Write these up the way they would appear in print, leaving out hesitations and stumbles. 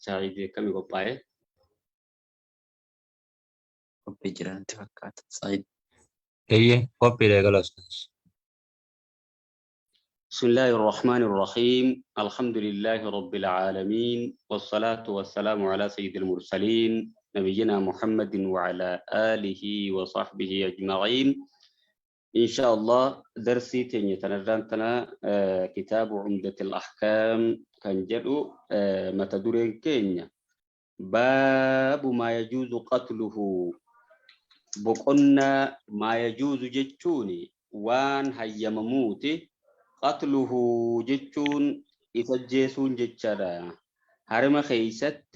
Saayidii akkamii qophaa'e? Qophii jirantti fakkaata. Saayid. Qophiilee galas. بسم الله الرحمن الرحيم الحمد لله رب العالمين والصلاة والسلام على سيد المرسلين نبينا محمد وعلى آله وصحبه أجمعين إن شاء الله درسي تني تنرانتنا كتاب عمدة الأحكام كان جدو متدورين كينيا باب ما يجوز قتله بقنا ما يجوز جتشوني وان هيا مموتي قتله جتشون إفجيسون جتشارا هرم خيست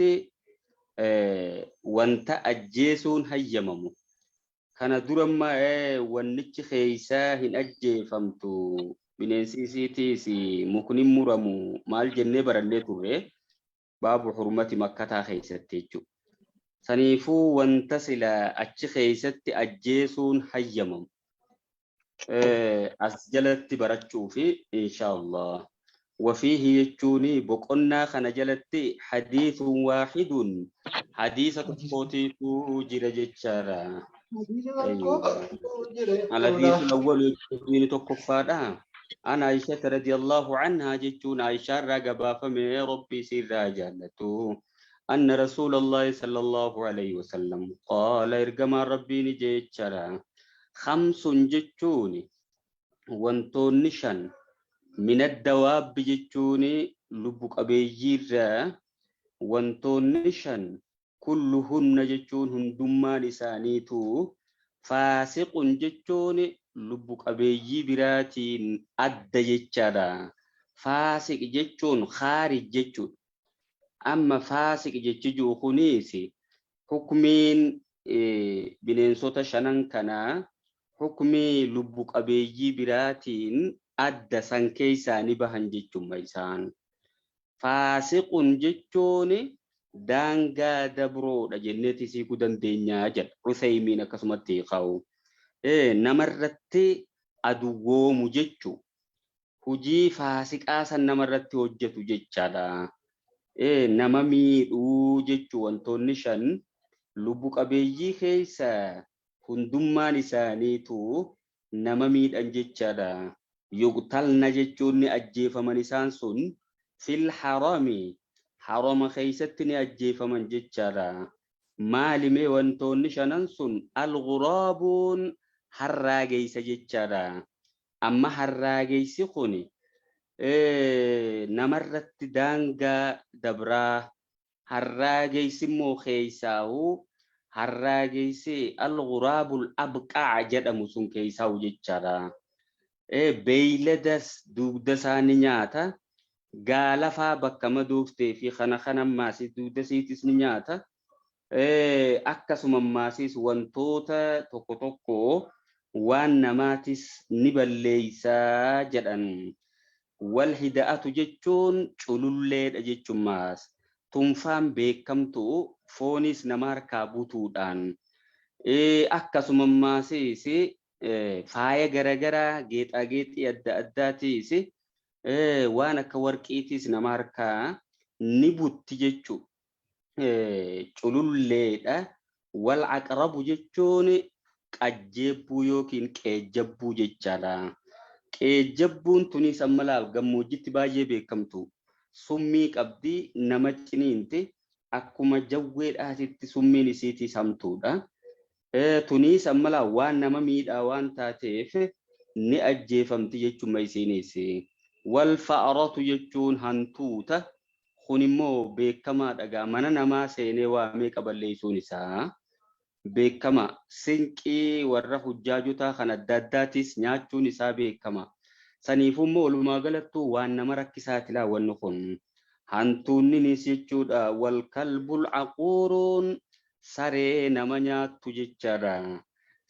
وانت أجيسون هيا ممو كان درما ونتش خيسا هن أجي فمتو بنسيسيتي سي مكنم مرمو مال جنة برنيتو باب حرمة مكة خيستيجو سنيفو وانتسلا أتش خيست أجيسون هيا ممو أسجلت برتشوفي إن شاء الله وفيه يجوني بقنا خنجلت حديث واحد حديثة الصوتي جرجت شارع الحديث الأول يجوني تكفادا أنا عائشة رضي الله عنها جتون عائشة رقبا فمي ربي سر جالته أن رسول الله صلى الله عليه وسلم قال إرقم ربي نجيت شارع خمس جتوني وانتون شن من الدواب جتوني لبك أبيجير وانتون شن كلهن جتون هندما لسانيتو فاسق جتوني لبك أبيجي براتين أدى جتشارا فاسق جتون خارج جتون أما فاسق جتجو خنيسي حكمين بنين صوت شنن كنا حكمي لبك أبيجي براتين أدى سنكيسا نبهن جتشم ميسان فاسق جتشوني دانغا دبرو دا جنتي سيكو دندينيا جد عثيمين كسمتي خاو نمرتي أدوو مجتشو هجي فاسق آسان نمرتي وجتو جتشادا نمامي او جتشو وانتونشن لبك أبيجي خيسا hundummaan isaaniitu nama miidhan jechaadha yuqtalna jechuun ni ajjeefaman isaan sun fil harami harama keessatti ni ajjeefaman jechaadha maalimee wantoonni shanan sun al-ghuraabuun harraageessa jechaadha amma harraageessi kuni namarratti daangaa dabraa harraageessi immoo keessaahu harraageessi al-ghuraabul abqaa jedhamu sun keessaa jechaadha. Beeyladas dugda isaanii nyaata gaalafaa bakka maduuftee fi kana maasis dugda siitis ni nyaata. Akkasuma maasis wantoota tokko tokko waan namaatis ni balleeysaa jedhan. Wal hida'atu jechuun cululleedha jechuun maas. Tunfaan beekamtu foonis nama harkaa butuudhaan akkasuma maasis faaya garagaraa geexaageexii adda addaatiis waan akka warqiitiis nama harkaa ni butti jechuu cululleedha wal aqrabu jechuun qajjeebbuu yookiin qeejjabbuu jechaadha qeejjabbuun tunis ammalaaf gammoojjitti baay'ee beekamtu summii qabdi nama ciniinti akkuma jawweedhaatitti summiin isiitii samtuudha. Tunis ammalaa waan nama miidhaa waan taateef ni ajjeefamti jechuun isiinis. Wal fa'aratu jechuun hantuuta kun immoo beekamaadha mana namaa seenee waa meeqa balleessuun isaa beekama sinqii warra hujjaajotaa kan adda addaatis nyaachuun isaa beekama. Saniifuu immoo walumaa galattuu waan nama rakkisaati laawwannu kun hantuunninis jechuudha wal kalbul aquuruun saree nama nyaattu jechaadha.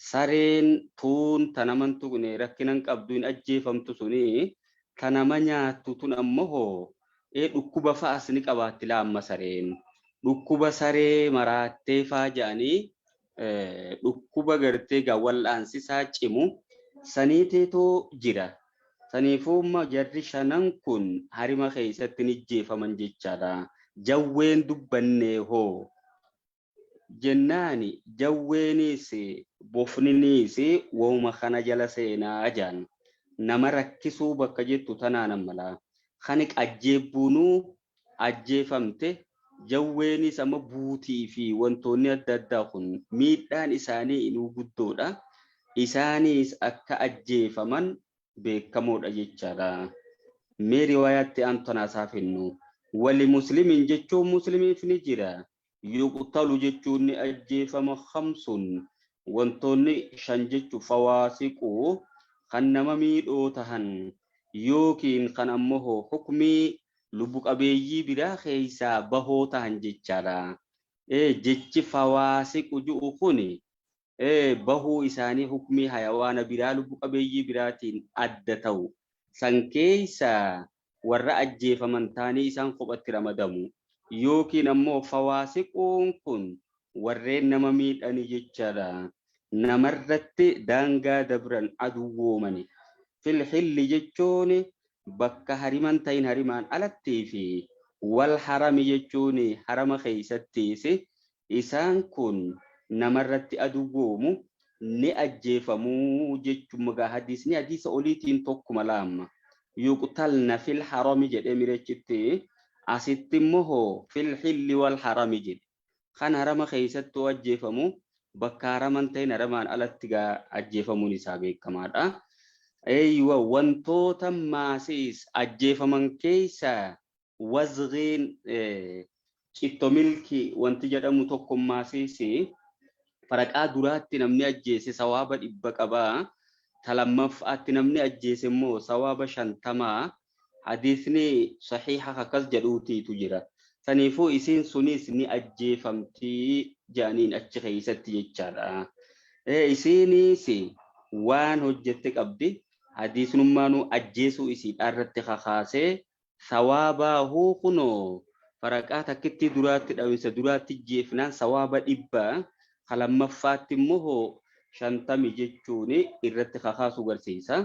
Sareen tuun tanaman tuqne rakkinan qabdu hin ajjeefamtu suni tanama nyaattu tun ammoo dhukkuba fa'as ni qabaatti laamma sareen dhukkuba saree maraattee faa jedhanii dhukkuba gartee wal'aansisaa cimu saniiteetoo jira. Saniifumma jarri shanan kun harima keessatti ni jeefaman jechaadha. jawween dubbanne hoo jennaani jawweenis bofninis wooma kana jala seenaa jaan nama rakkisuu bakka jettu tanaanan malaa kan ajjeebbuunuu ajjeefamte jawweenis amma buutii fi wantoonni adda addaa kun miidhaan isaanii inuu guddoodha isaanis akka ajjeefaman beekamoodha jechaadha mee riwaayaatti antanaasaa finnu wali muslimin jechuun muslimiif ni jira yuqtalu jechuun ni ajjeefama khamsun wantoonni shan jechu fawaasiqu kan nama miidhoo tahan yookiin kan ammoo hukmii lubbu qabeeyyii biraa keessaa bahoo tahan jechaadha jechi fawaasiqu ju'u kuni bahuu isaanii hukmii hayawaana biraa lubbu qabeeyyii biraatiin adda ta'u san keessaa warra ajjeefaman taanii isaan kophatti ramadamu yookiin ammoo fawaasiquun kun warreen nama miidhani jechaadha namarratti daangaa dabran aduwwoomani fil hilli jechuun bakka hariman ta'in harimaan alattii fi wal harami jechuun harama keessattiis isaan kun namarratti aduwwoomu ni ajjeefamuu jechuun magaa hadiisni hadiisa oliitiin tokkuma laamma yuqtalna fil harami jedhee mirechitti asitti immoo fil hilli wal harami jedhe kan harama keessattuu ajjeefamu bakka haraman ta'in haramaan alatti gaa ajjeefamuun isaa beekamaadha eeywa wantoota maasiis ajjeefaman keessaa wazghiin citto milki wanti jedhamu tokko maasiis faraqaa duraatti namni ajjeese sawaaba 100 qabaa talammafaatti namni ajjeese immoo sawaaba 50 hadiisni sahiha akkas jedhuutiitu jira saniifuu isiin sunis ni ajjeefamtii jaaniin achi keessatti jechaadha isiinis waan hojjette qabdi hadiisnummaanuu ajjeesuu isii irratti kakaasee sawaabaa kunoo faraqaa takkitti duraatti dhawinsa duraatti jeefnaan sawaaba 100 kalammafaatti immoo 50 jechuun irratti kakaasu garsiisa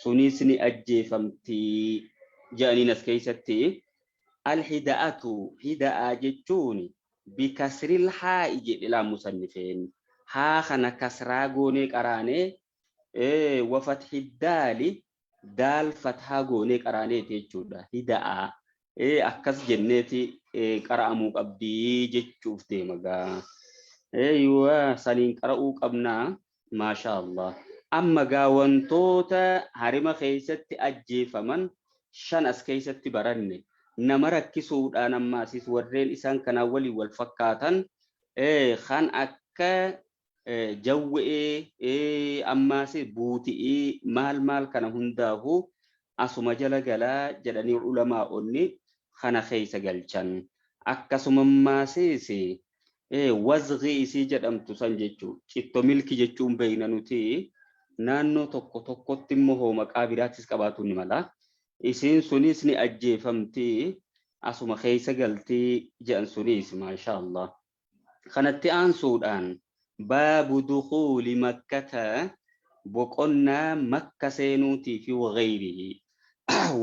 sunis ni ajjeefamtii jaaniin as keessatti alhida'atu hida'a jechuun bikasril haa'i jedhe laa musannifeen haa kana kasraa goonee qaraanee wafathi daali daal fathaa goonee qaraanee jechuudha hida'a akkas jenneeti qara'amuu qabdii jechuuf deemagaa eeywa saniin qara'uu qabnaa maasha Allah amma gaa wantoota harima keessatti ajjeefaman 5 as keessatti baranne nama rakkisuudhaan ammaasis warreen isaan kanaa waliin wal fakkaatan kan akka jawwee ammaasis buuti'ii maal kana hundaahu asuma jala galaa jedhanii ulamaa'onni kana keessa galchan akkasuma ammaasis wazghi isii jedhamtu san jechuu citto milki jechuun beeyna nuti naannoo tokko tokkotti immoo maqaa biraattis qabaatu ni mala isiin sunis ni ajjeefamtii asuma keessa galtii jedhan sunis maasha Allah kanatti aansuudhaan baabu dukhuuli makkata boqonnaa makka seenuutii fi wagayrihi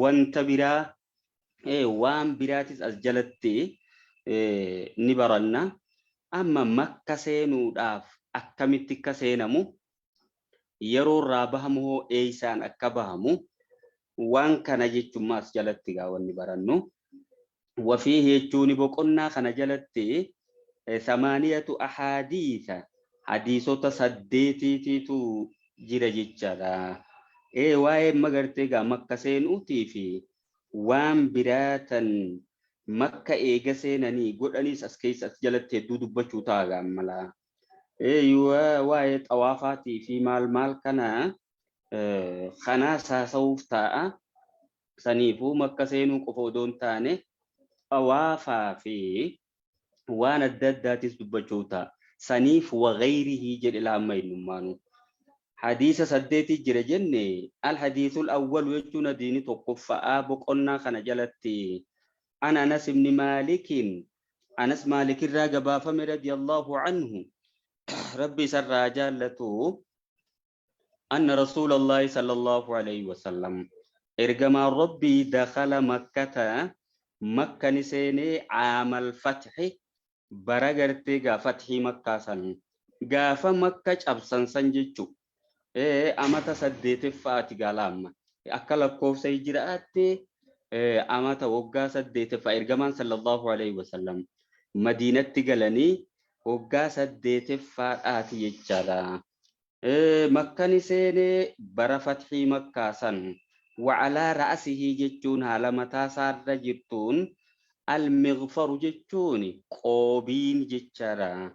wanta biraa waan biraatis as jalatti ni baranna amma makka seenuudhaaf akkamitti akka seenamu yeroo irraa bahamu hoo eeysaan akka bahamu waan kana jechuun maas jalatti gaawwanni barannu wafii jechuun boqonnaa kana jalatti 8 ahadiisa hadiisota 8tiitu jira jechaadha waa'ee magartee gaa makka seenuutii fi waan biraatan makka eega seenanii godhaniis as keessa as jalatti hedduu dubbachuu ta'a mala waa'ee xawaafaatii fi maal kana kanaa saasa'uuf ta'a saniifuu makka seenuu qofa odoo hin taane xawaafaa fi waan adda addaatis dubbachuu ta'a saniif wagayrihi jedhe laamma innummaanu hadiisa 8 jira jenne alhadiisul awwal jechuun hadiisni tokkoffaa boqonnaa kana jalatti عن أنس بن مالك أنس مالك الراجب فمن رضي الله عنه ربي سر جالته أن رسول الله صلى الله عليه وسلم إرجما ربي دخل مكة makka ni seenee aamal fathi bara gartee fathii makkaa san gaafa makka cabsan san jechu amata 8ffaati galaamma akka lakkoofsa hijiraatti amata waggaa 8ffaa ergamaan sallallahu alaihi wasallam madiinatti galanii waggaa 8ffaadhaati jechaadha. makka ni seenee bara fathii makkaa san وعلى رأسه جتون على متى صار جتون المغفر جتوني قوبين جتشارا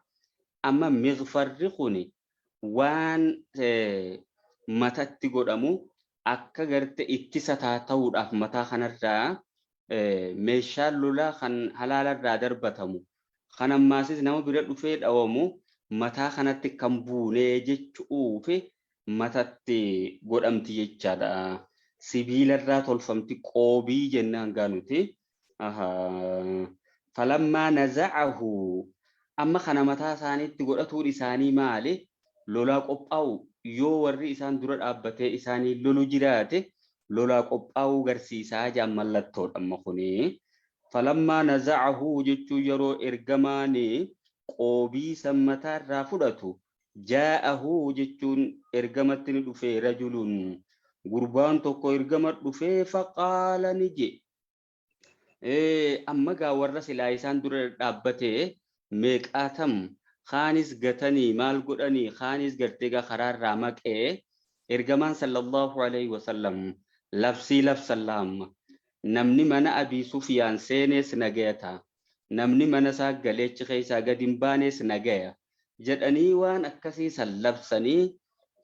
أما مغفر رخوني وان متى تقولمو أكا غرت اتساتا تود أف متى خنرا ميشال لولا خن حلال را دربتمو خنم ماسيس نمو برد فيد أومو متى خنت كمبوني جتشو في متى تقولمتي جتشارا sibiila irraa tolfamti qoobii jennaan gaanuti falammaa naza'ahu amma kana mataa isaaniitti godhatuun isaanii maali lolaa qophaa'u yoo warri isaan dura dhaabbatee isaanii lolu jiraate lolaa qophaa'uu garsiisaa jaan mallattoodha amma kuni falammaa naza'ahu jechuu yeroo ergamaani qoobii san mataa irraa fudhatu jaa'ahu jechuun ergamatti ni dhufee rajulun gurbaan tokko ergama dhufee faqaala ni je amma gaa warra silaa isaan dura dhaabbatee meeqaatam khaanis gatanii maal godhanii khaanis gartee gaa karaarraa maqee ergamaan sallallahu alaihi wasallam labsii labsallaam namni mana abii sufiyaan seenees nagayata namni mana isaa galeechi keessaa gadi hin baanees nagaya jedhanii waan akkasii san labsanii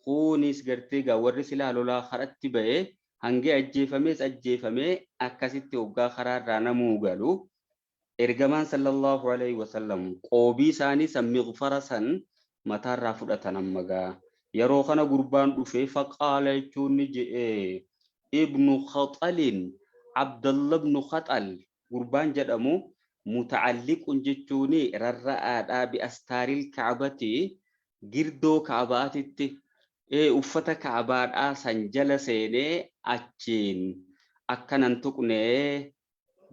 kunis gartee gaa warri silaa lolaa karatti ba'ee hangi ajjeefamee akkasitti waggaa karaarraa namuu galu ergamaan sallallahu alaihi wasallam qoobii isaanii san mighfara san mataarraa fudhatan amma gaa yeroo kana gurbaan dhufee faqaala jechuun ni je'ee ibnu khaxalin abdallah ibnu khaxal gurbaan jedhamu muta'alliqun jechuuni rarra'aadhaa bi astaaril ka'bati girdoo ka'baatitti uffata ka'baadhaa san jala seenee achiin akkanan tuqnee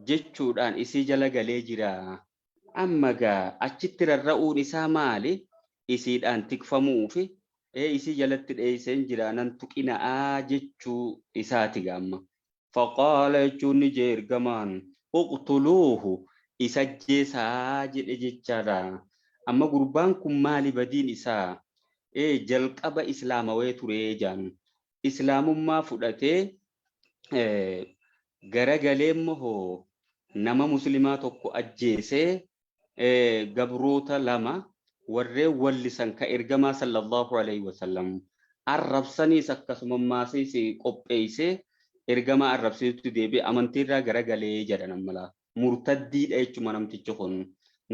jechuudhaan isii jala galee jira amma gaa achitti rarra'uun isaa maali isiidhaan tikfamuufi isii jalatti dheeyseen jira nan tuqina'aa jechuu isaati gaamma faqaala jechuun ni jee ergamaan uqtuluuhu isa ajjeesaa jedhe jechaadha amma gurbaan kun maali badiin isaa jalqaba islaamawee turee jaan islaamummaa fudhatee garagalee immoo nama muslimaa tokko ajjeesee gabroota lama warreen wallisan ka ergamaa sallallahu alaihi wasallam arrabsaniis akkasuma maasiis qopheessee ergamaa arrabseetti deebi'ee amantiirraa garagalee jedhan ammalaa murtaddiidha jechuudha namtichi kun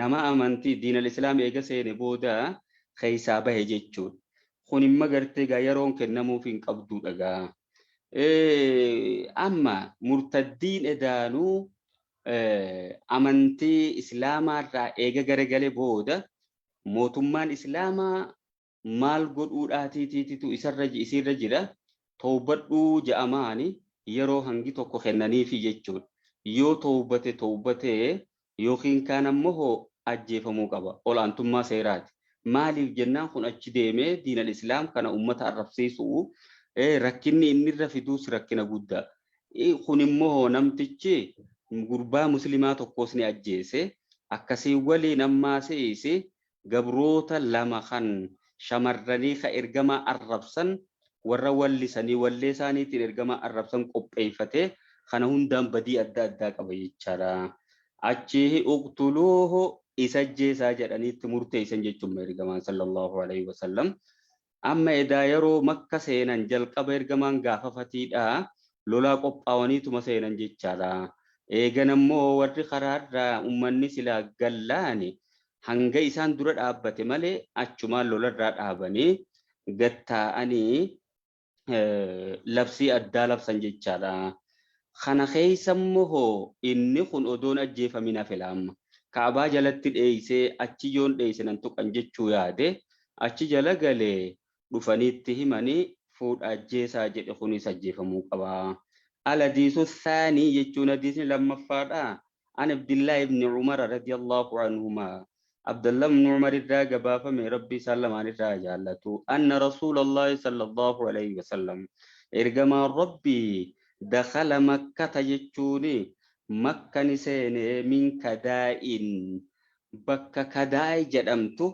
nama amantii diinal islaam eega seene booda keessaa bahe jechuudha. Kun imma gartee gaa yeroon kennamuuf hin qabdu dhagaa. Amma murtaddiin edaanuu amantii islaamaarraa eega garagalee booda mootummaan islaamaa maal godhuudhaatiitiitu isirra jira tawbadhuu ja'amaani yeroo hangi tokko kennaniifi jechuudha. Yoo tawbatee yookiin kaan ammoo ajjeefamuu qaba. Olaantummaa seeraati. maaliif jennaan kun achi deemee diinal islaam kana ummata arrabsiisu rakkinni inni irra fiduus rakkina guddaa kun immoo namtichi gurbaa muslimaa tokkos ni ajjeese akkasii waliin ammaasiisi gabroota lama kan shamarranii ka ergamaa arrabsan warra wallisanii wallee isaaniitiin ergamaa arrabsan qopheeffatee kana hundaan badii adda addaa qaba jechaadha achi uqtuluuhu isa ajjeesaa jedhaniitti murteessan jechuun ergamaan sallallahu alaihi wasallam amma edaa yeroo makka seenan jalqaba ergamaan gaafa fatiidha lolaa qophaawaniituma seenan jechaadha eegan ammoo warri karaarraa ummanni silaa gallaani hanga isaan dura dhaabbate malee achumaan lolarraa dhaabanii gattaa'anii labsii addaa labsan jechaadha kana keessammoo inni kun odoon ajjeefamina filaamma kaabaa jalatti dheeysee achi yoon dheeysinan tuqan jechuu yaade achi jala galee dhufaniitti himanii fuudha ajjeesaa jedhe kunis ajjeefamuu qaba. Alhadiisu saanii jechuun hadiisni lammaffaadha عن عبد الله بن عمر رضي الله عنهما عبد الله بن عمر الراجع بافم ربي سلم عن الراجع أن رسول الله صلى الله عليه وسلم إرجما ربي دخل مكة يجوني مكة نسين من كدائن بك كداي جدمتو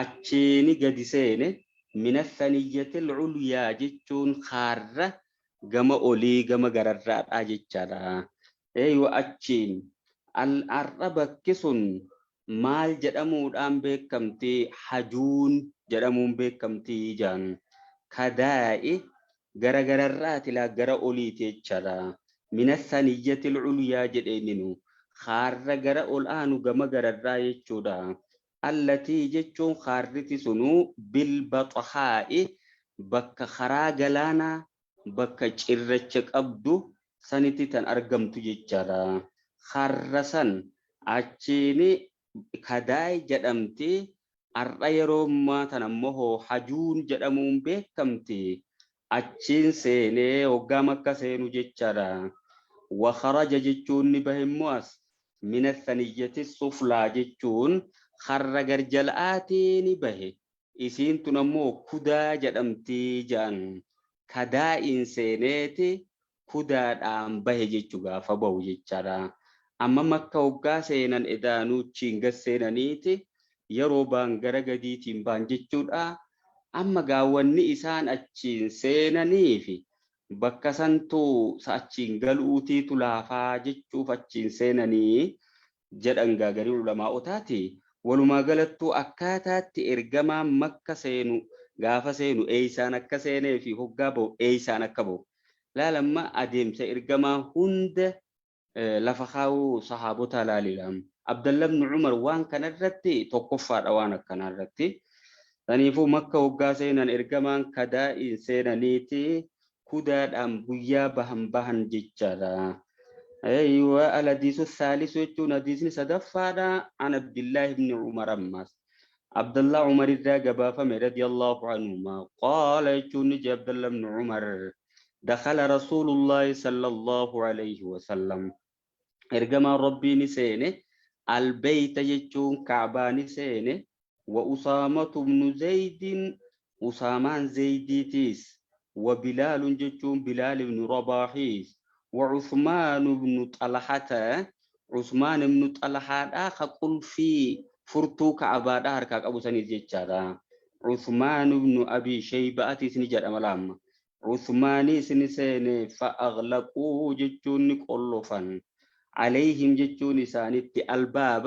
أتشيني قد سيني من الثنية العليا جتون خارة جما أولي جما جررات أجتشارا أيوة أتشين العرب كسون مال جدمود أم بكمتي حجون جدمون بكمتي جان كدائي جرا جررات لا جرا أولي تجتشارا من الثنية العليا جدينو خارة جرا الآن جما جررات يجتشودا التي جتشون خارتي سنو بالبطحاء بك خراج لنا بك تشرچك أبدو سنتي تن أرقمت جتشارا خرسن أتشيني كداي جدمتي الرأيرو ما تنموه حجون جدمون بكمتي أتشين سيني وقامك سينو جتشارا وخرج جتشون بهمواس من الثنية السفلى جتشون خرّ جرجلآتين به إسين تنمو كدا جدمتي جان كدا إنسانيتي كدا دام به جتشوغا فبو جتشارا أما مكة وقا سينان إدانو تشينغ سينانيتي يروبان غرغدي تيمبان جتشودا أما غاواني إسان أتشين سينانيفي بكسانتو سأتشينغل أوتي تلافا جتشوف أتشين سيناني جدن غاغري علماء أوتاتي ولما قالتو أكاتات إرجما مكة سينو غافا سينو إيسان أكسيني في هقابو إيسان أكبو لا لما أديم سإرجما هند لفخاو صحابو تلالي لهم عبد الله بن عمر وان كان الرتي توقفار أوانا كان الرتي تنيفو مكة وقاسينا إرجما كدا إنسانا نيتي كدا أم بيا بهم بهن جيجارا أيوة الحديث الثالث يجون حديث سدفادا عن عبد الله بن عمر أمس عبد الله عمر الرجبا رضي الله عنهما قال يجون عبد الله بن عمر دخل رسول الله صلى الله عليه وسلم إرجما ربي نسينه البيت يجون كعبة نسينه وأسامة بن زيد أسامان زيديتيس وبلال يجون بلال بن رباحيس وعثمان بن طلحة عثمان بن طلحة آخر قل في فرتوك عبادة هركاك أبو سني جيتشارا عثمان بن أبي شيبة سنجر أملام عثماني سنسين فأغلقوه جتشون قلوفا عليهم جتشون سانت الباب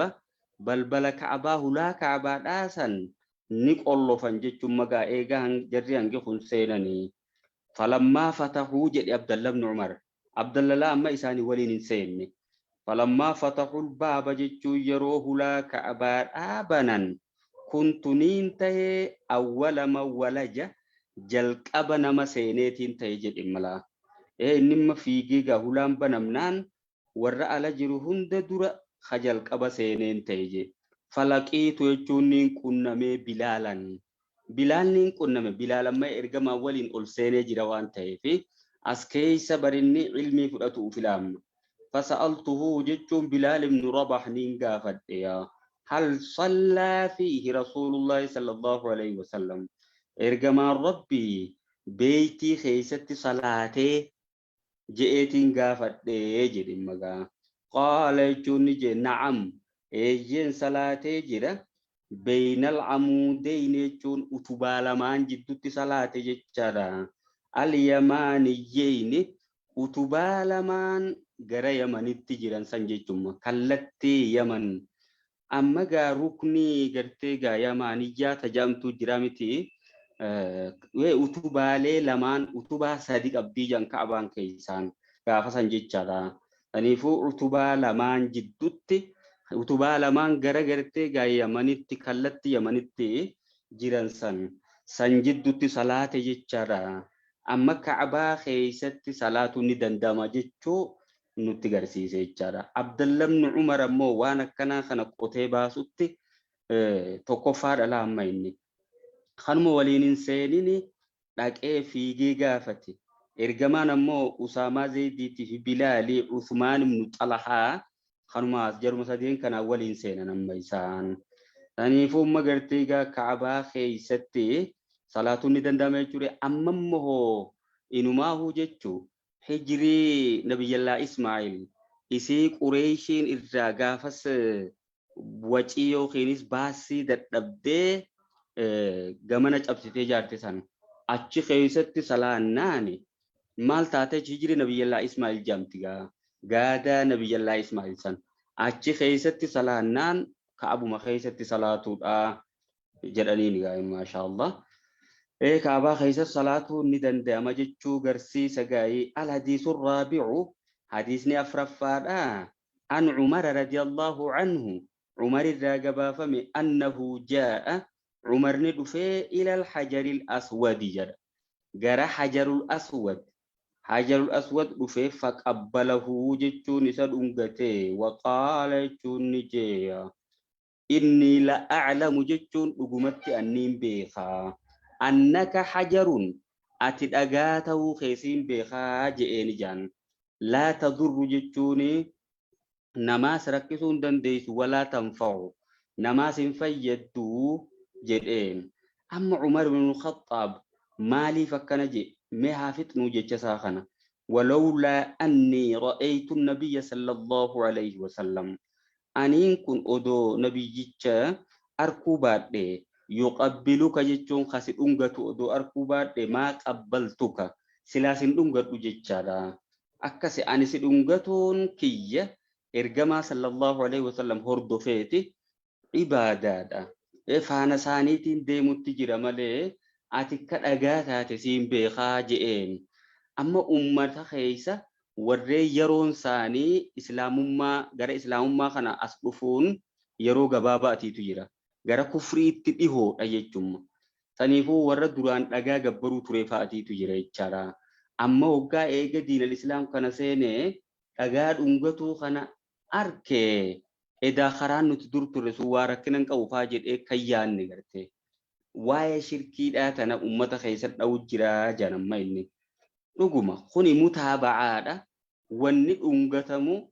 بل كعباه لا كعبادة سن نقلوفا جتشون مقا إيغان جريان جخون سيناني فلما فتحوا جد عبد الله بن عمر عبد الله لا ما إساني ولين سيني فلما فتحوا الباب جتشو يروه لا كعباد آبنا كنت نينته أول ما ولج جلق أبنا ما سينيتين تيجد إملا إنما في جيغا هلام بنمنان ورأى لجرهن درا خجلق أبا سينين تيجد فلقيت يجونين كنمي بلالا بلالين كنمي بلالا ما إرقما ولين ألسيني جروان تيفي أسكي سبرني علمي فرأتو فلام فسألته جتشون بلال بن رباح نينغا فديا هل صلى فيه رسول الله صلى الله عليه وسلم إرقما ربي بيتي خيست صلاتي جئتين غافدي جدي مغا قال جوني جي نعم إيجين صلاتي جدا بين العمودين جون أتبالمان جدت صلاتي جتشارا اليمانيين أتبالمان غير يمنيتي جيران سنجيتم كالتي يمن أما غا ركني غرتي غا يمانية تجامتو جرامتي وأتبالي لمان أتبا صديق أبدي جان كعبان كيسان غافا سنجيتشارا أنيفو أتبا لمان جدتي أتبا لمان غرتي غا يمنيتي كالتي يمنيتي جيران سنجدتي صلاة جيتشارا أما كعبة خيست صلاة ندندما جتشو نتجرسيسه جرا عبد الله بن عمر مو وانا كنا خنا قتيبة ستي تكفار على ما إني خنم ولين سيني لك في جيجافتي إرجمان مو أسامة زيدتي في بلال عثمان بن طلحة خنماس جرم سدين كان أولين سنة نميسان ثاني فوق ما قرتيجا كعبة خيستي صلاة ندندم يجري أممه إنه ما هو جتشو هجري نبي الله إسماعيل إسي قريشين إرجع فس وجيو خينيس باسي دتبدي gamana cabsitee jaarte san achi keessatti salaannaani maal taate hijri nabiyyallaa Ismaa'il jamtigaa gaadaa nabiyyallaa Ismaa'il san achi keessatti salaannaan ka'abuma keessatti salaatuudha jedhaniin gaa maasha Allah kaabaa keessatti salaatuu ni danda'ama jechuu garsiisa gaa'ii al hadiisu raabi'u hadiisni afraffaadha an Umar radiyallahu anhu Umar irraa gabaafame annahu jaa'a عمر ندفع إلى الحجر الأسود جرى جرى حجر الأسود حجر الأسود دفع فقبله جتون سدونغته وقال جتون نجيا إني لا أعلم جتون أقمت أنين بيخا أنك حجر أتدقاته خيسين بيخا جئين جان لا تضر جتوني نماس ركسون دنديس ولا تنفع نماس فيدو جدين أما عمر بن الخطاب مالي فكنجي ما حافظ نوجي ساخنا ولولا أني رأيت النبي صلى الله عليه وسلم أنين كن أدو نبي جيتشا أركوبات دي يقبلك جيتشون خاسد أنغتو أدو أركوبات دي ما قبلتك سلاسين أنغتو جيتشا أكاسي أني سيد أنغتون كي إرجما صلى الله عليه وسلم هردو فيتي عبادات faana isaaniitiin deemutti jira malee ati akka dhagaa taate siin beekaa je'een amma ummata keessa warreen yeroon isaanii islaamummaa gara islaamummaa kana as dhufuun yeroo gabaabaatiitu jira gara kufriitti dhihoodha jechuudha saniifuu warra duraan dhagaa gabbaruu ture fa'aatiitu jira jechaadha amma waggaa eega diinal islaam kana seenee dhagaa dhungatuu kana arkee إذا خران نتدرت الرسوار كنا نقوفا جد كيان نقرته واي شركي داتنا أمة خيسر أو جرا جانا ما إني نقوم خوني متابعة ونك أنقتمو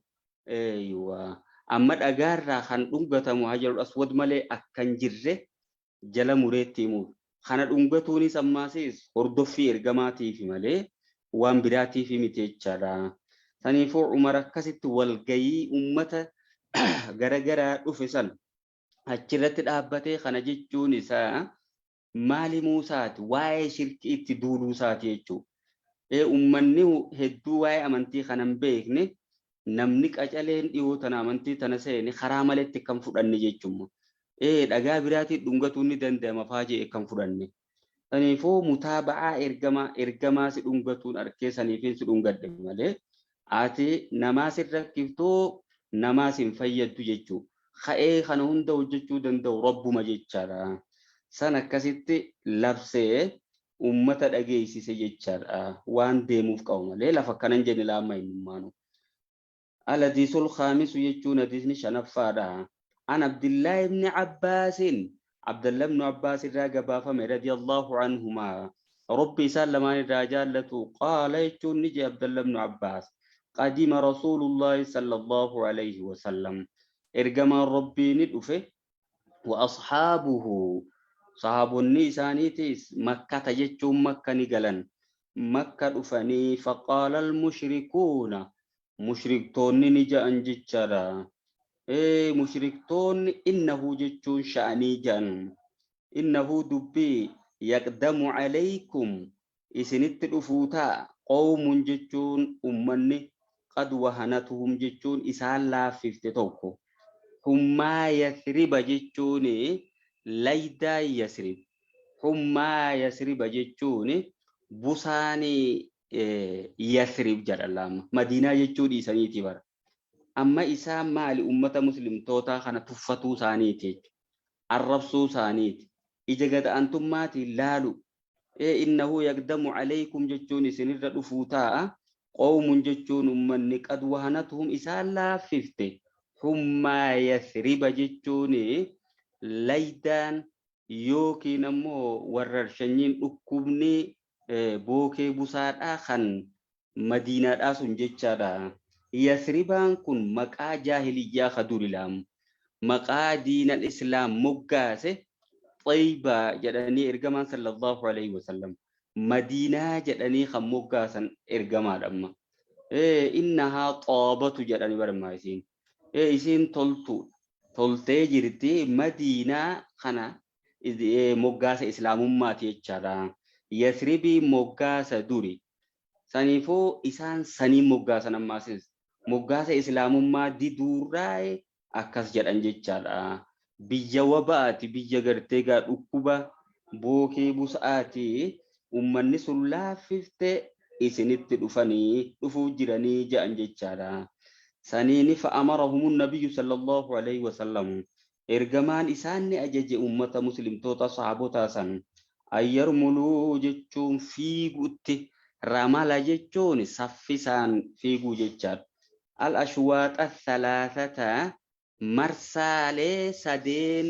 أيوة أما أجار خان أنقتمو هجر الأسود ملء أكن جره جل مريتيمو خان أنقتوني سماسيس أردفي إرجماتي في ملء وان براتي في متجرا ثاني فوق عمر كست والجي أمة gara dhufisan achirratti dhaabbatee kana jechuun isaa maali muusaati waa'ee shirkii itti duuluu isaati jechuudha. Uummanni hedduu waa'ee amantii kana hin beekne namni qacaleen dhiyoo tana amantii tana seeni karaa maletti kan fudhanne jechuudha. Dhagaa biraatiin dhungatuun ni danda'ama faajee kan fudhanne. Saniifuu mutaaba'aa ergamaa si dhungatuun arkee saniifiin si dhungadde malee ati namaa sirra kiftoo نماس فيدو جيجو خاي خنا هندا وجيجو دندو ربما جيجارا سنة كسيت لبسه أمة الأجيسي سجيجارا وان ديموف قوما ليلا فكان جن لا ما ينمانو الحديث الخامس يجو نديسني شنفادا عن عبد الله بن عباس بن عباس راجبا فمن رضي الله عنهما ربي سلمان الرجال قال يجو نجي عبد الله بن عباس قدم رسول الله صلى الله عليه وسلم إرجما ربي ندفه وأصحابه صحاب النسانيتيس مكة تجتو مكة نجلن مكة دفني فقال المشركون مشركتون نجا أنجتشرا مشركتون إنه جتشون شأني جن إنه دبي يقدم عليكم إسنت دفوتا قوم جتشون أمني قد وهنتهم جتشون إسان لا فيفتوكو هما يثرب جتشون ليدا يثرب هما يثرب جتشون بوساني يثرب جرالام مدينة جتشون إساني تبار أما إسان مال أمة مسلم توتا خانا تفتو سانيتي الربسو سانيت إجاقات أنتم ماتي لالو إنه يقدم عليكم جتشون سنر رفوتا قوم جتشون من قد وهنتهم إسان لا فيفتي هم يثرب جتشون ليدان يوكي نمو وررشنين أكبني بوكي بساد آخن مدينة آسون جتشادا Yasribaan kun maqaa jaahiliyyaa kaduri laamu. Maqaa diinal islaam moggaase Xaybaa jedhanii ergamaan sallallahu alaihi wasallam. Madiinaa jedhanii kan moggaasan ergamaadhamma. Innahaa xoobatu jedhanii barmaa isiin. Isiin toltee jirti Madiinaa kana moggaasa islaamummaati jechaadha. Yasribii moggaasa duri. Saniifuu isaan saniin moggaasan ammaasis. Moggaasa islaamummaa diduurraa akkas jedhan jechaadha. Biyya wabaati biyya gartee gaa dhukkuba bookee busa'aati ummanni sun laaffifte isinitti dhufuu jiranii jedhan jechaadha. Saniini fa'amarahumun nabiyyu sallallahu alaihi wasallam ergamaan isaanni ajaje ummata muslimtoota sahabotaa san ayyarmuluu jechuun fiiguutti ramala jechuun saffisaan fiiguu jechaadha. Al-ashwaaxa thalathata marsaalee sadeen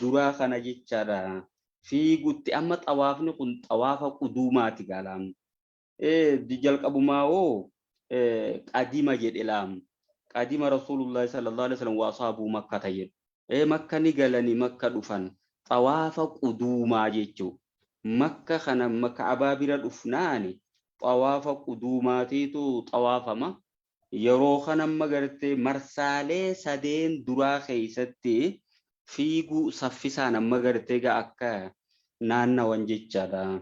duraa kana jechaadha. Fiiguutti amma xawaafni kun xawaafa quduumaati gaalaam. Jalqabumaa qadima jedhe laam. Qadima Rasuulullaahi sallallahu alaihi wasallam waa saabuu makka ta'e. Makka ni galanii makka dhufan xawaafa quduumaa jechuudha. Makka kana makka abaabira dhufnaani xawaafa quduumaatiitu xawaafama. Yeroo kana amma gartee marsaalee sadeen duraa keessatti fiiguu saffisaan amma gartee akka naannawan jechaadha.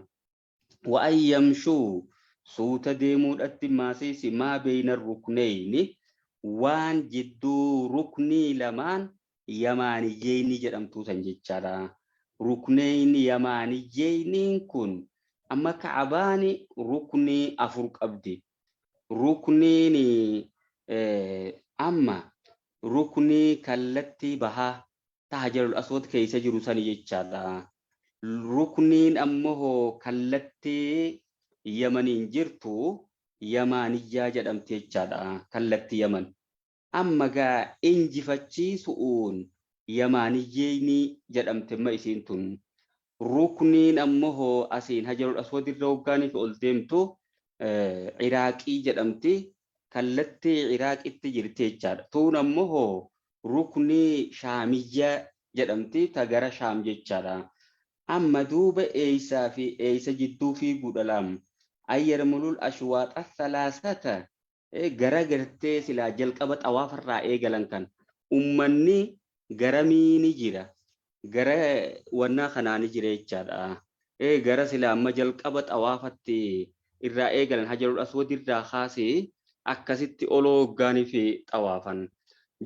Wa'an yamshuu suuta deemuudhatti maasiisi maa beeyna rukneyni waan jidduu ruknii lamaan yamaaniyyeeyni jedhamtuu san jechaadha. Rukneyni yamaaniyyeeyniin kun amma ka'abaani ruknii 4 qabdi. Rukniin amma ruknii kallattii bahaa Hajarul Aswad keessa jiru sani jechaadha. Rukniin ammoo kallattii Yamaniin jirtu Yamaaniyyaa jedhamti jechaadha. Kallattii Yaman. Amma gaa injifachiisuun Yamaaniyyeeyni jedhamte ma isiin tun. Rukniin ammoo asiin Hajarul Aswad irra hoggaaniif ol deemtu Iraaqii jedhamti. Kallattii Iraaqitti jirti jechaadha. Tuun ammoo ruknii Shaamiyyaa jedhamti tagara Shaam jechaadha. Amma duuba eeysaa fi eeysa jidduu fiiguudha laam. Ayyarmulul ashwaaxa thalaasata gara gartee silaa jalqaba xawaafarraa eegalan kan ummanni garamiini jira. Gara wannaa kanaani jira jechaadha. Gara silaa amma jalqaba xawaafatti irraa eegalan Hajarul Aswad irraa kaasee akkasitti oloo hoggaanii fi xawaafan.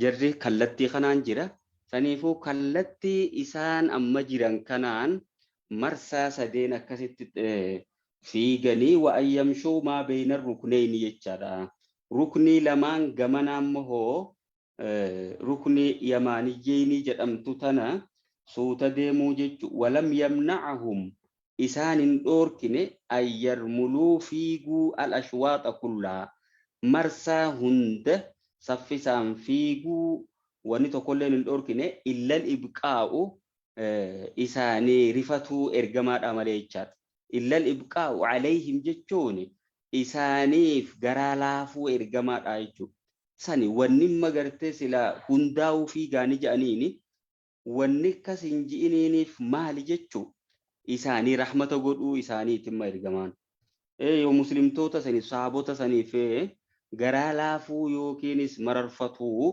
Jarri kallattii kanaan jira. Saniifuu kallattii isaan amma jiran kanaan marsaa sadeen akkasitti fiiganii wa'an yamshuu maa beeyna rukneyni jechaadha. Ruknii lamaan gamana ammoo ruknii yamaaniyyeeyni jedhamtu tana suuta deemuu jechuun walam yamna'ahum isaan hin dhoorkine ayyarmuluu fiiguu al-ashwaaxa kullaa marsaa hunda saffisaan fiiguu wanni tokkolleen hin dhoorkine illal ibqaa'u isaanii rifatuu ergamaadha malee jechaadha. Illal ibqaa'u alayhim jechuun isaaniif garaa laafuu ergamaadha jechuudha. Sani wanni magartee sila hundaa'uu fiigaanii jedhaniini wanni akkas hin ji'iniiniif maali jechuudha. Isaanii rahmata godhuu isaaniitimma ergamaan. Yoo muslimtoota saniif sahabota saniif garaa laafuu yookiinis mararfatuu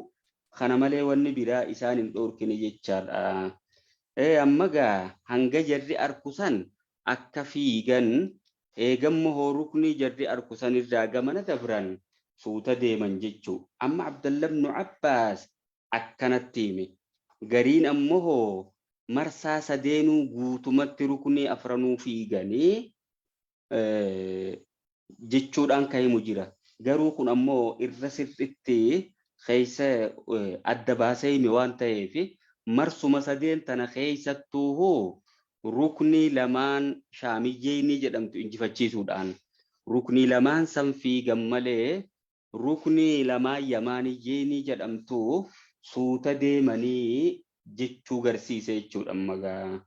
kana malee wanni biraa isaan hin dhoorkine jechaadha. Amma gaa hanga jarri arkusan akka fiigan eegammoo ruknii jarri arkusan irraa gamana dabran suuta deeman jechuu. Amma Abdallah ibn Abbaas akkanatti hime. Gariin ammoo marsaa sadeenuu guutumatti ruknii afranuu fiiganii jechuudhaan kahimu jira. Garuu kun ammoo irra sirriitti keessa adda baasee hime waan ta'eef marsuma sadeen tana keessattuu ruknii lamaan shaamiyyeeyni jedhamtu injifachiisuudhaan ruknii lamaan san fiigan malee ruknii lamaan yamaaniyyeeyni jedhamtu suuta deemanii jechuu garsiise jechuudha magaa.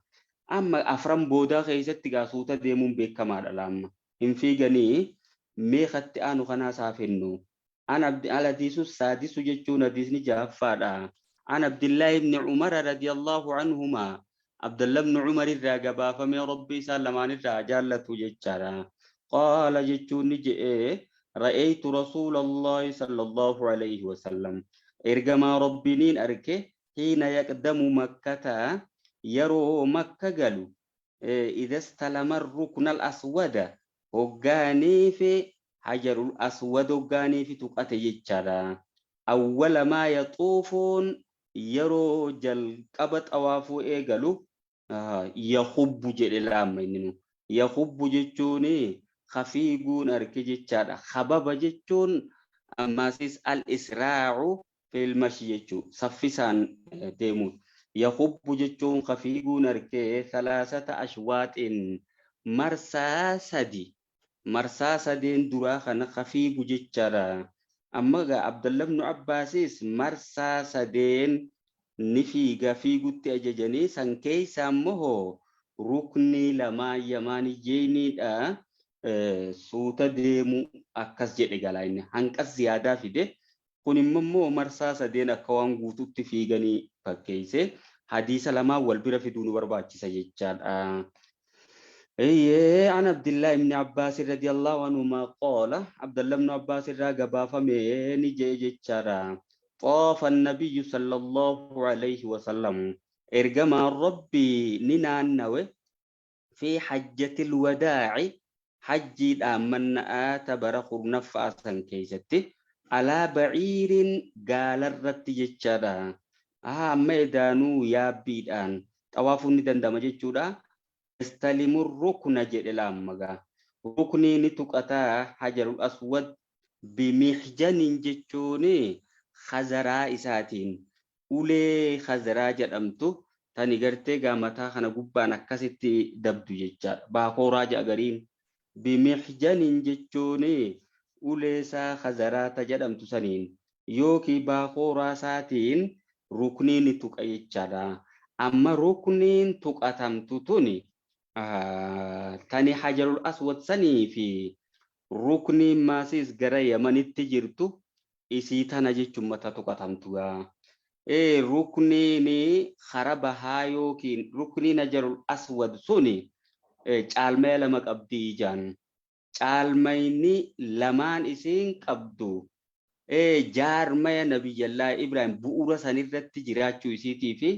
Amma afran boodaa keessatti gaa suuta deemuun beekamaadha laamma. Hin fiiganii meeqatti aanu kanaa isaaf hennu. أنا الحديث السادس جتون حديث جافا عن عبد الله بن عمر رضي الله عنهما عبد الله بن عمر الراقبا فمن ربي سلمان الرجالة جتشارا قال جتون جئ رأيت رسول الله صلى الله عليه وسلم إرجما ربنين أركه حين يقدم مكة يرو مكة قالوا إذا استلم الركن الأسود وقاني في حجر الأسود وقاني في تقات يجارا أول ما يطوفون يرو جل قبط أوافو إيقالوا يخب جل الأمينو يخب جتوني خفيقون أركي جتشارا خبب جتون أماسيس الإسراع في المشي جتو صفسان ديمون يخب جتون خفيقون أركي 3 أشواط مرسى سدي مرسى سدين درا خنا خفيق جتشارا أما عبد الله بن عباسيس مرسى سدين نفيقا فيقو تأججني سنكي سامه ركني لما يماني جيني suuta deemu akkas jedhe galaayinni hanqas ziyaadaa fide kun immoo marsaa sadeen akka waan guututti fiiganii fakkeesse hadiisa lamaan wal bira fiduu nu barbaachisa jechaadha. عن عبد الله بن عباس رضي الله عنهما قال عبد الله بن عباس راغبا فمن جيجچرا طاف النبي صلى الله عليه وسلم ارجما ربي ننانو في حجة الوداع حجي من تبر خرنفا سن كيستي على بعير قال الرت جچدا ميدانو يا بيدان طوافني دندم جچودا استلم الركن جدلامغا ركني نتقتا حجر الاسود بمحجن جچوني خزرا اساتين اولي خزرا جدمتو tani gartee gaamataa kana gubbaan akkasitti dabdu jecha baakooraa jagariin bimihjanin jechuuni uleesaa khazaraata jedhamtu saniin yookiin baakooraa saatiin rukniin tuqa jechaadha amma rukniin tuqatamtu tuni tani hajarul aswad sanii fi rukniin maasiis gara yamanitti jirtu isii tana jechuun mata tuqatamtuga rukniini kharaba haayookiin rukniin hajarul aswad suni caalmee lama qabdii jaan caalmayni lamaan isiin qabdu jaarmaya nabiyyallaa ibrahim bu'uura sanirratti jiraachuu isiitii fi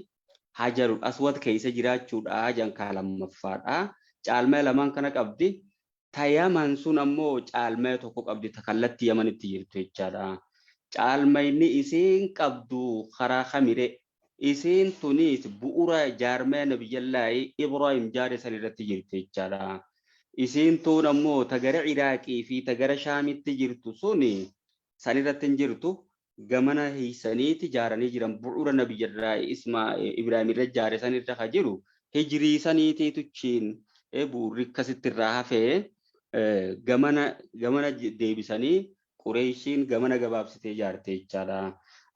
hajarul aswad keessa jiraachuudha jaan kaalamaffaadha caalmee lamaan kana qabdi tayaman sun ammoo caalmee tokko qabdi takallatti yamanitti jirtu jechaadha caalmayni isiin qabdu karaa khamire isiin tunis bu'uura jaarmee nabiyyallaa ibrahim jaare sanirratti jirtu jechaadha isiin tun ammoo tagara iraaqii fi tagara shaamitti jirtu suni sanirratti hin jirtu gamana hiisaniiti jaaranii jiran bu'uura nabiyyallaa ibrahim irra jaare sanirra ka jiru hijrii saniitii tuchiin bu'uurri akkasitti irraa hafee gamana deebisanii qureeshiin gamana gabaabsitee jaarte jechaadha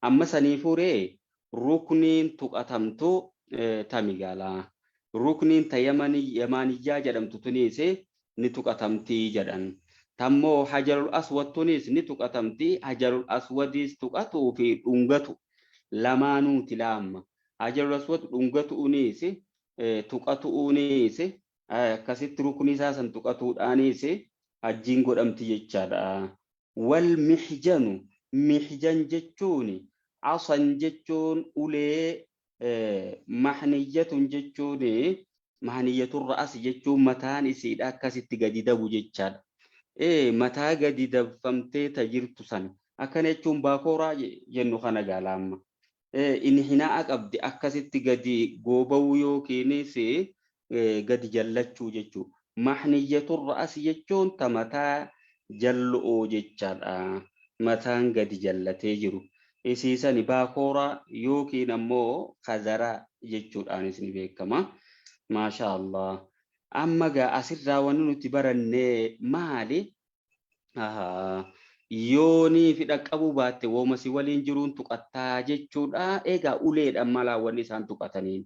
amma saniifuree rukniin tuqatamtu tamigala rukniin yamaniyyaa jedhamtu tunis ni tuqatamtii jedhan tammoo hajarul aswad tunis ni tuqatamtii hajarul aswadis tuqatuu fi dhungatu lamaanuuti laamma hajarul aswad dhungatu unis tuqatu unis akkasitti ruknii isaa san tuqatuudhaanis hajjiin godhamti jechaadha wal mihjanu mihjan jechuuni asan jechuun ulee mahniyatun jechuuni mahniyatur ra'as jechuun mataan isiidha akkasitti gadi dabu jechaadha mataa gadi dabfamtee tajirtu san akkana jechuun baakooraa jennu kana gaalaamma inni hinaa qabdi akkasitti gadi goobawuu yookiinis gadi jallachuu jechuu mahniyatur ra'as jechuun ta mataa jal'oo jechaadha mataan gadi jallatee jiru isiisani baakooraa yookiin ammoo khazaraa jechuudhaanis ni beekama maasha Allah amma gaa asirraa wanni nuti barannee maali yoonii fi dhaqqabuu baatte woomasi waliin jiruun tuqattaa jechuudha egaa uleedhaan malaa wanni isaan tuqataniin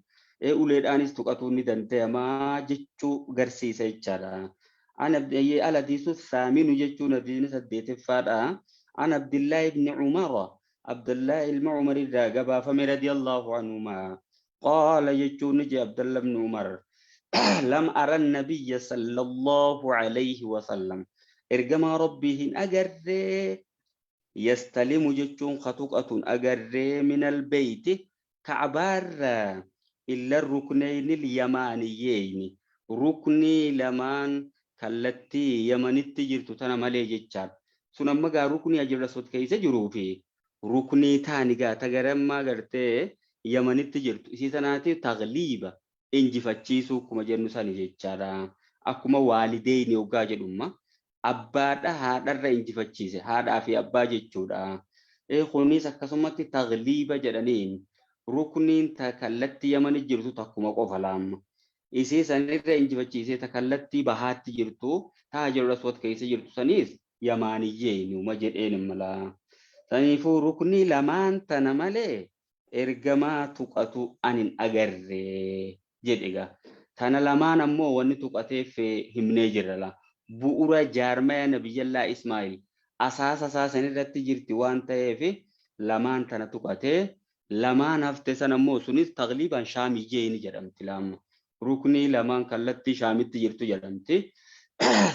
uleedhaanis tuqatuun ni danda'amaa jechuu garsiisa jechaadha الحديث الثامن جتون الدين سديت فادا عن عبد الله بن عمر عبد الله بن عمر الراقبة رضي الله عنهما قال يجون عبد الله بن عمر لم أرى النبي صلى الله عليه وسلم إرجما ربه أجر يستلم جتون خطوقة أجر من البيت كعبار إلا الركنين اليمانيين ركني لمان كالتي يمنت جرت تنا مالي جتشار سنما جا ركني أجر صوت كيس جروفي ركني تاني جا تجرم ما قرته يمنت جرت إذا سناتي تغليبة إنجي فتشيسو كما جرنو ساني جتشارا أكما والدين يوجا جدوما أبدا هذا الرئيس فتشيسه هذا في أبا جتشورا خوني سكسمتي تغليبة جدانين ركنين تكالتي يمن جرتو تكما قفلام إسي سنرى إنجفتشيسي تكالتي بهات جرتو تاجر رسوت كيس جرتو سنيس يمانيين ومجرين ملا سنفو ركني لمان تنمالي إرجما تقاتو أنين أغرّي جدّيغا تانا لمان أمو واني تقاتي في همني جرّلا بؤرا جارما نبي الله إسماعيل أساس نرى جرتي وان تايفي لمان تانا تقاتي لمان هفتسان أمو سنيس تغليبا شامي جيني جرمتي لام ركني لمان كالتي شامي تجرتو جرمتي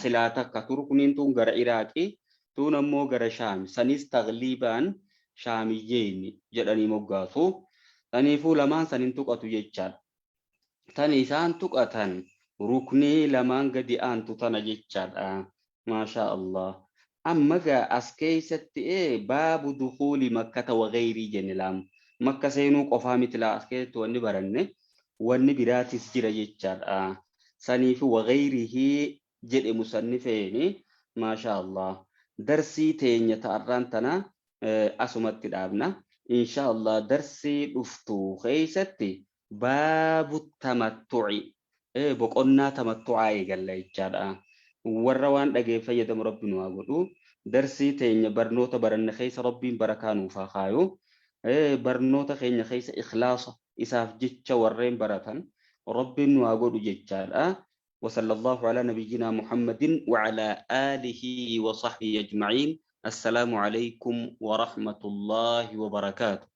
سلاتا كتركنين تون غر عراقي تون أمو غر شام سنيس تغليبا شامي جيني جراني مقاسو تنيفو لمان سنين تقاتو جيتشار تنيسان تقاتن ركني لمان قدي أنتو تنا جيتشار ما شاء الله أما جا أسكيست باب دخول مكة وغيري جنلام مكة سينو قفا مثل أسكيت واني برنه واني براتي سجر جيتشار سنيف وغيره جد مصنفين ما شاء الله درسي تين يتعران تنا أسمت الأبناء إن شاء الله درسي أفتو خيستي باب التمتع بقولنا تمتعي قال لي جاد وروان دقي فيدم ربنا وقولوا درسي تين برنوت برن خيس ربي بركانو فخايو برنوت خين خيس إخلاص إساف جتش ورين برتن ربي وقولوا جتشاد وصلى الله على نبينا محمد وعلى آله وصحبه أجمعين السلام عليكم ورحمة الله وبركاته.